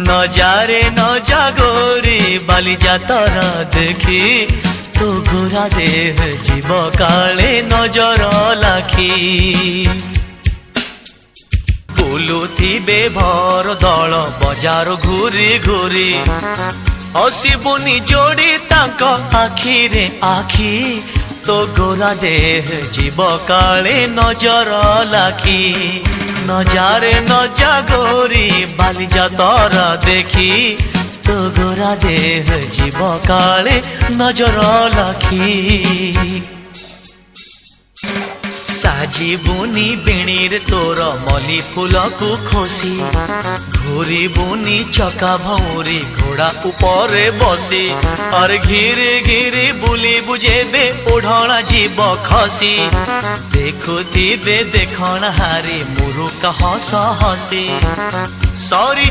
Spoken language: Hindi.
नजारे नजा गोरी बाली जातर देखी तो गोरा देह जीव काले नजर लाखी बुलुथिबे भर दल बजार घूरी घूरी हसीबुनी जोड़ी तांक आखी रे आखी तो गोरा देह जीव काले नजर लाखी नजारे नजा गोरी बाली जातर देखी तो गोरा देह जीव काले नजर लाखी साजिबुनी बेणीर तोर मली फूल को खोसी घूरी बुनी चका भौरी घोड़ा ऊपर बसी और घिरी घिरी बुली बुझेबे ओढ़णा जीव खसी देखुथिबे देखण हारी मुरुका हस हसी सरी